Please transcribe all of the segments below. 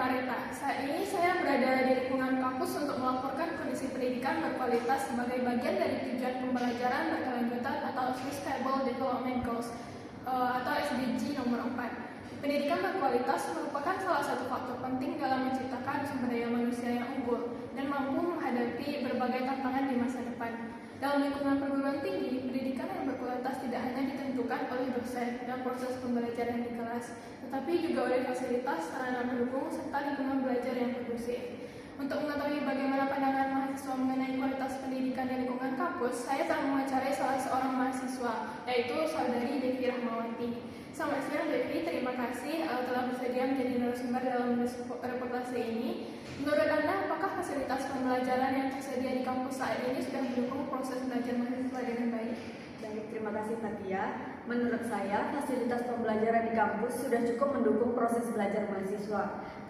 Mareta. Saat ini saya berada di lingkungan kampus untuk melaporkan kondisi pendidikan berkualitas sebagai bagian dari tujuan pembelajaran berkelanjutan atau Sustainable Development Goals atau SDG nomor 4. Pendidikan berkualitas merupakan salah satu faktor penting dalam menciptakan sumber daya manusia yang unggul dan mampu menghadapi berbagai tantangan di masa depan. Dalam lingkungan perguruan tinggi, pendidikan yang berkualitas tidak hanya ditentukan oleh dosen dan proses pembelajaran di kelas, tetapi juga oleh fasilitas, sarana pendukung, serta lingkungan belajar yang kondusif. Untuk mengetahui bagaimana pandangan mahasiswa mengenai kualitas pendidikan di lingkungan kampus, saya telah mewawancarai salah seorang mahasiswa, yaitu saudari Devi Rahmawati. Selamat siang Devi, terima kasih telah bersedia menjadi narasumber dalam reportase ini. Menurut Anda, apakah fasilitas pembelajaran yang tersedia di kampus saat ini sudah mendukung proses belajar mahasiswa dengan baik? Baik, terima kasih Fatia. Menurut saya, fasilitas pembelajaran di kampus sudah cukup mendukung proses belajar mahasiswa.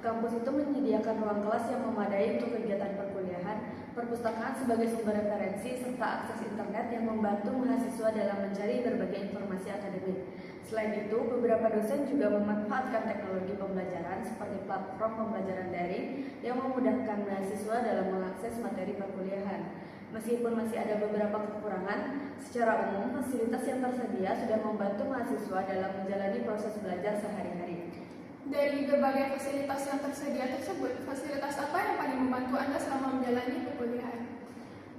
Kampus itu menyediakan ruang kelas yang memadai untuk kegiatan perkuliahan, perpustakaan sebagai sumber referensi, serta akses internet yang membantu mahasiswa dalam mencari berbagai informasi akademik. Selain itu, beberapa dosen juga memanfaatkan teknologi pembelajaran seperti platform pembelajaran daring yang memudahkan mahasiswa dalam mengakses materi perkuliahan. Meskipun masih ada beberapa kekurangan, secara umum fasilitas yang tersedia sudah membantu mahasiswa dalam menjalani proses belajar sehari-hari. Dari berbagai fasilitas yang tersedia tersebut, fasilitas apa yang paling membantu Anda selama menjalani perkuliahan?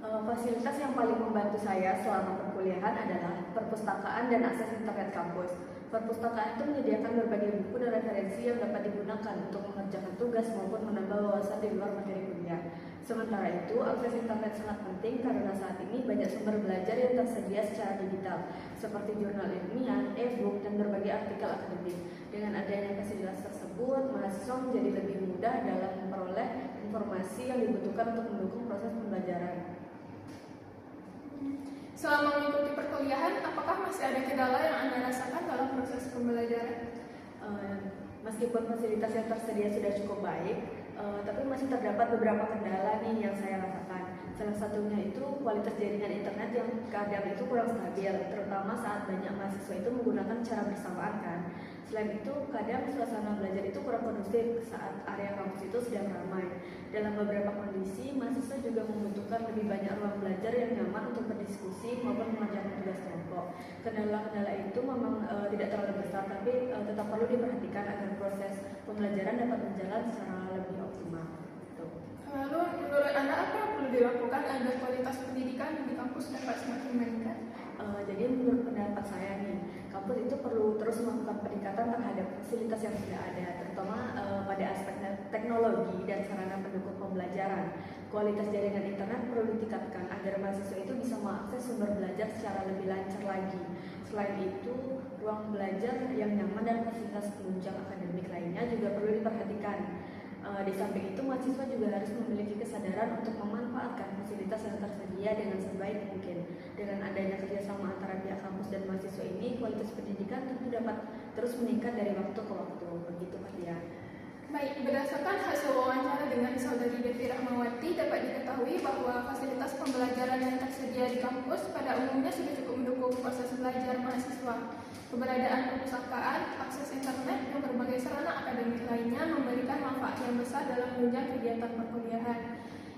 Fasilitas yang paling membantu saya selama perkuliahan adalah perpustakaan dan akses internet kampus. Perpustakaan itu menyediakan berbagai buku dan referensi yang dapat digunakan untuk mengerjakan tugas maupun menambah wawasan di luar materi kuliah. Sementara itu, akses internet sangat penting karena saat ini banyak sumber belajar yang tersedia secara digital, seperti jurnal ilmiah, e-book, dan berbagai artikel akademik. Dengan adanya fasilitas tersebut, mahasiswa menjadi lebih mudah dalam memperoleh informasi yang dibutuhkan untuk mendukung proses pembelajaran. Selama mengikuti perkuliahan, apakah masih ada kendala yang Anda rasakan dalam proses pembelajaran? Meskipun fasilitas yang tersedia sudah cukup baik, tapi masih terdapat beberapa kendala nih yang saya rasakan. Salah satunya itu kualitas jaringan internet yang kadang itu kurang stabil, terutama saat banyak mahasiswa itu menggunakan cara bersamaan kan. Selain itu, kadang suasana belajar itu kurang kondusif saat area kampus itu sedang ramai. Dalam beberapa kondisi, mahasiswa juga membutuhkan lebih banyak ruang belajar yang nyaman untuk berdiskusi maupun mengerjakan tugas kelompok. Kendala-kendala itu memang tidak terlalu besar, tapi tetap perlu diperhatikan agar proses pembelajaran dapat berjalan secara lebih optimal. Lalu, menurut Anda apa yang perlu dilakukan agar kualitas pendidikan di kampus dapat semakin meningkat? Jadi menurut pendapat saya nih, kampus itu perlu terus melakukan peningkatan terhadap fasilitas yang sudah ada, terutama pada aspek teknologi dan sarana pendukung pembelajaran. Kualitas jaringan internet perlu ditingkatkan agar mahasiswa itu bisa mengakses sumber belajar secara lebih lancar lagi. Selain itu, ruang belajar yang nyaman dan fasilitas penunjang akademik lainnya juga perlu diperhatikan. Di samping itu, mahasiswa juga harus memiliki kesadaran untuk memanfaatkan fasilitas yang tersedia dengan sebaik mungkin. Dengan adanya kerjasama antara pihak kampus dan mahasiswa ini, kualitas pendidikan tentu dapat terus meningkat dari waktu ke waktu. Begitu, Fatia. Baik, berdasarkan hasil wawancara dengan saudari Devi Rahmawati, dapat diketahui bahwa fasilitas pembelajaran yang tersedia di kampus pada umumnya sudah cukup mendukung proses belajar mahasiswa. Keberadaan perpustakaan, akses internet, dan berbagai sarana akademik lainnya memberikan manfaat yang besar dalam menunjang kegiatan perkuliahan.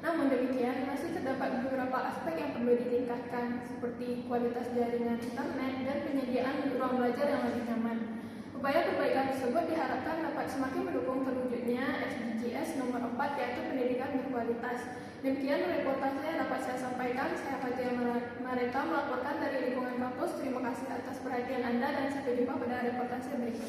Namun demikian, masih terdapat beberapa aspek yang perlu ditingkatkan, seperti kualitas jaringan internet dan penyediaan ruang belajar yang lebih nyaman. Upaya perbaikan tersebut diharapkan dapat semakin mendukung terwujudnya SDGs nomor 4, yaitu pendidikan berkualitas. Demikian reportase yang dapat saya sampaikan. Saya Fatia Mareta melaporkan dari lingkungan kampus. Terima kasih atas perhatian Anda dan sampai jumpa pada reportase berikutnya.